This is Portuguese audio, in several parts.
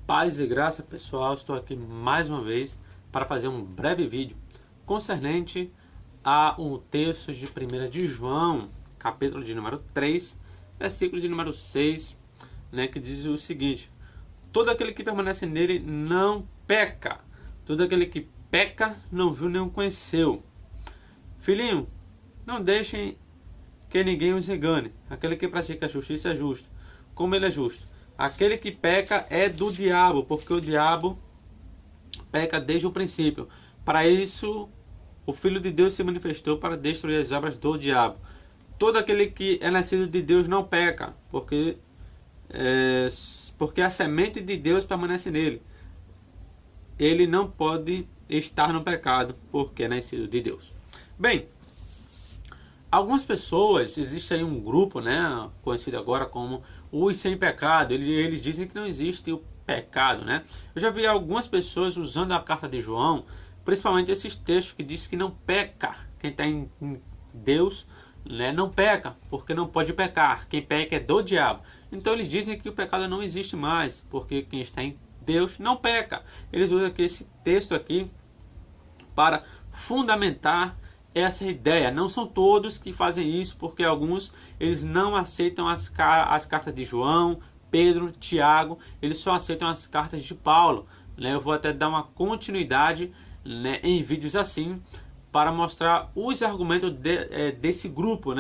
Paz e graça, pessoal, estou aqui mais uma vez para fazer um breve vídeo concernente a um texto de 1 de João, capítulo de número 3, versículo de número 6, que diz o seguinte: todo aquele que permanece nele não peca, todo aquele que peca não viu nem o conheceu. Filhinho, não deixem que ninguém os engane, aquele que pratica a justiça é justo, como ele é justo. Aquele que peca é do diabo, porque o diabo peca desde o princípio. Para isso, o Filho de Deus se manifestou para destruir as obras do diabo. Todo aquele que é nascido de Deus não peca, porque a semente de Deus permanece nele. Ele não pode estar no pecado, porque é nascido de Deus. Bem, algumas pessoas, existe aí um grupo, conhecido agora como os sem pecado. Eles dizem que não existe o pecado, Eu já vi algumas pessoas usando a carta de João, principalmente esses textos que diz que não peca. Quem está em Deus, não peca, porque não pode pecar. Quem peca é do diabo. Então eles dizem que o pecado não existe mais, porque quem está em Deus não peca. Eles usam aqui esse texto aqui para fundamentar essa ideia. Não são todos que fazem isso, porque alguns eles não aceitam as cartas de João, Pedro, Tiago, eles só aceitam as cartas de Paulo. Eu vou até dar uma continuidade em vídeos assim, para mostrar os argumentos desse grupo.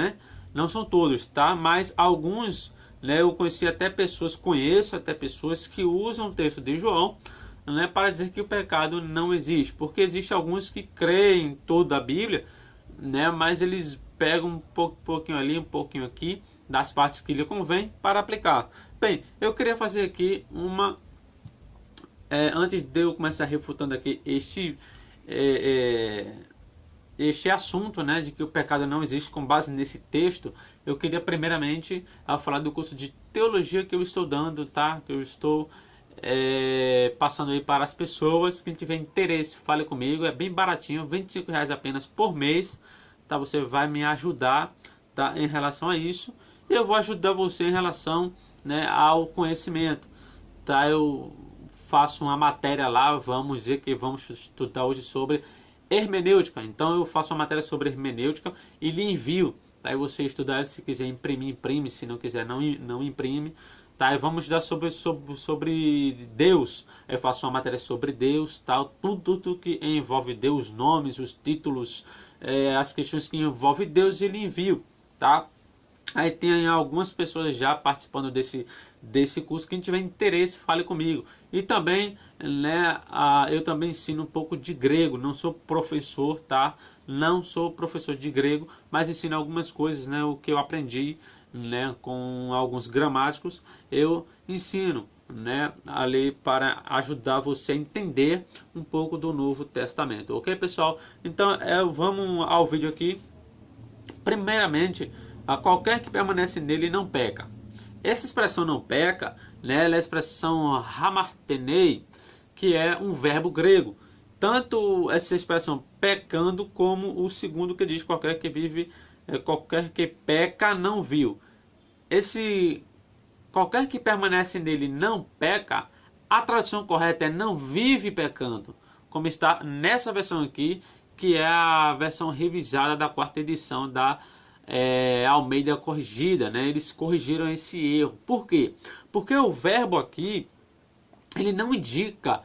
Não são todos, tá? Mas alguns, eu conheço até pessoas que usam o texto de João, para dizer que o pecado não existe, porque existe alguns que creem em toda a Bíblia, mas eles pegam um pouquinho ali, um pouquinho aqui, das partes que lhe convém para aplicar. Bem, eu queria fazer aqui uma... antes de eu começar refutando aqui este assunto, de que o pecado não existe com base nesse texto, eu queria primeiramente falar do curso de teologia que eu estou dando, tá? Que eu estou passando aí para as pessoas. Quem tiver interesse, fale comigo, é bem baratinho, R$25 apenas por mês, tá? Você vai me ajudar, tá, em relação a isso, e eu vou ajudar você em relação, ao conhecimento, tá? Eu faço uma matéria lá, vamos dizer que vamos estudar hoje sobre hermenêutica, então eu faço uma matéria sobre hermenêutica e lhe envio, tá? E você estudar, se quiser imprimir, imprime, se não quiser não imprime. Tá, e vamos estudar sobre Deus. Eu faço uma matéria sobre Deus, tal, tudo que envolve Deus, os nomes, os títulos, as questões que envolvem Deus, ele envio, tá? Aí tem algumas pessoas já participando desse curso. Quem tiver interesse, fale comigo. E também, eu também ensino um pouco de grego. Não sou professor, tá? Não sou professor de grego, mas ensino algumas coisas, o que eu aprendi, com alguns gramáticos, eu ensino, ali para ajudar você a entender um pouco do Novo Testamento, ok, pessoal? Então, vamos ao vídeo aqui. Primeiramente, a qualquer que permanece nele não peca. Essa expressão não peca, ela é a expressão hamartenei, que é um verbo grego. Tanto essa expressão pecando, como o segundo que diz qualquer que peca não viu. Esse qualquer que permanece nele não peca, a tradução correta é não vive pecando, como está nessa versão aqui, que é a versão revisada da 4ª edição da Almeida Corrigida, Eles corrigiram esse erro. Por quê? Porque o verbo aqui, ele não indica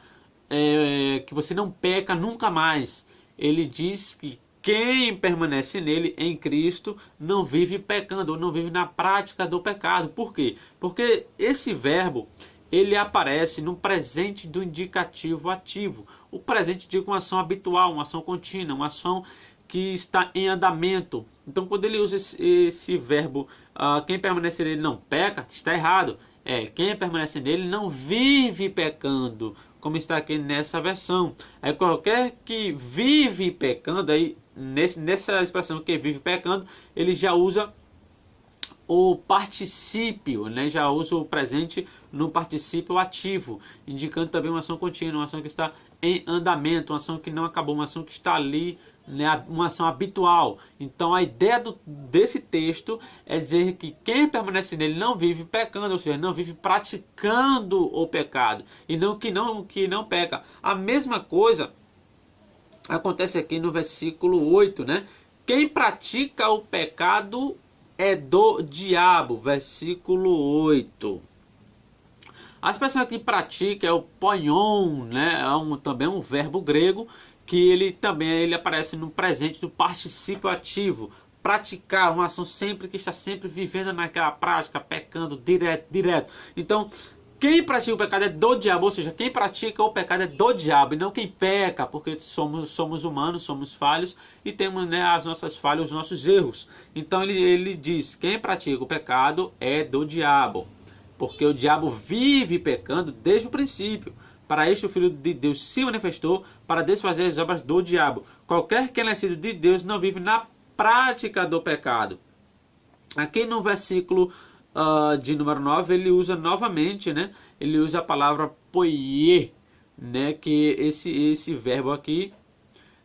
que você não peca nunca mais. Ele diz que quem permanece nele, em Cristo, não vive pecando, ou não vive na prática do pecado. Por quê? Porque esse verbo, ele aparece no presente do indicativo ativo. O presente indica uma ação habitual, uma ação contínua, uma ação que está em andamento. Então, quando ele usa esse verbo, quem permanece nele não peca, está errado. Quem permanece nele não vive pecando, como está aqui nessa versão. Aí qualquer que vive pecando, aí nessa expressão que vive pecando, ele já usa o particípio, né? Já uso o presente no particípio ativo, indicando também uma ação contínua, uma ação que está em andamento, uma ação que não acabou, uma ação que está ali, né? Uma ação habitual. Então a ideia desse texto é dizer que quem permanece nele não vive pecando, ou seja, não vive praticando o pecado, e que não peca. A mesma coisa acontece aqui no versículo 8, né? Quem pratica o pecado é do diabo, versículo 8. A expressão aqui pratica é o poion, né? Também um verbo grego que ele aparece no presente do particípio ativo. Praticar, uma ação sempre que está sempre vivendo naquela prática, pecando direto. Então, quem pratica o pecado é do diabo, ou seja, quem pratica o pecado é do diabo e não quem peca, porque somos humanos, somos falhos e temos, né, as nossas falhas, os nossos erros. Então ele diz, quem pratica o pecado é do diabo, porque o diabo vive pecando desde o princípio. Para este o Filho de Deus se manifestou para desfazer as obras do diabo. Qualquer que é nascido de Deus não vive na prática do pecado. Aqui no versículo de número 9, ele usa novamente, né? Ele usa a palavra poiê, né? Que esse verbo aqui,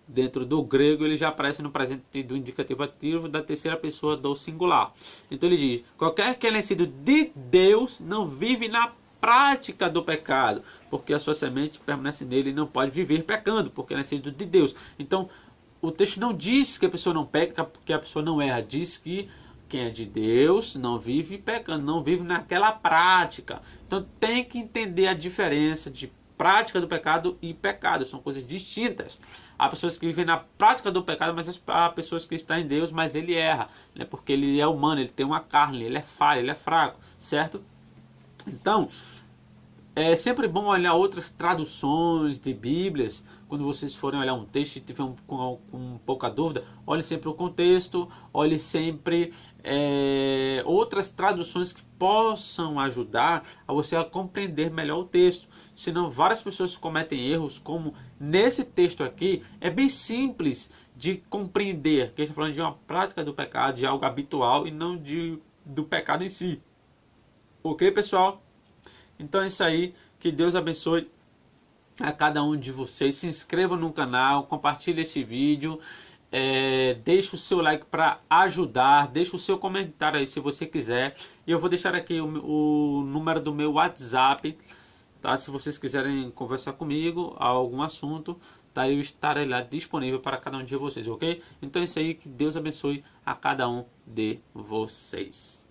dentro do grego, ele já aparece no presente do indicativo ativo da terceira pessoa do singular. Então ele diz, qualquer que é nascido de Deus não vive na prática do pecado, porque a sua semente permanece nele e não pode viver pecando, porque é nascido de Deus. Então o texto não diz que a pessoa não peca, que a pessoa não erra, diz que quem é de Deus não vive pecando, não vive naquela prática. Então tem que entender a diferença de prática do pecado e pecado, são coisas distintas. Há pessoas que vivem na prática do pecado, mas há pessoas que estão em Deus, mas ele erra, né? Porque ele é humano, ele tem uma carne, ele é falho, ele é fraco, certo? Então, é sempre bom olhar outras traduções de Bíblias. Quando vocês forem olhar um texto e tiver com pouca dúvida, olhe sempre o contexto, olhe sempre outras traduções que possam ajudar a você a compreender melhor o texto. Senão várias pessoas cometem erros, como nesse texto aqui, é bem simples de compreender, que está falando de uma prática do pecado, de algo habitual e não do pecado em si. Ok, pessoal? Então é isso aí, que Deus abençoe a cada um de vocês. Se inscreva no canal, compartilhe esse vídeo, deixe o seu like para ajudar, deixe o seu comentário aí se você quiser. E eu vou deixar aqui o número do meu WhatsApp, tá? Se vocês quiserem conversar comigo a algum assunto, tá? Eu estarei lá disponível para cada um de vocês, ok? Então é isso aí, que Deus abençoe a cada um de vocês.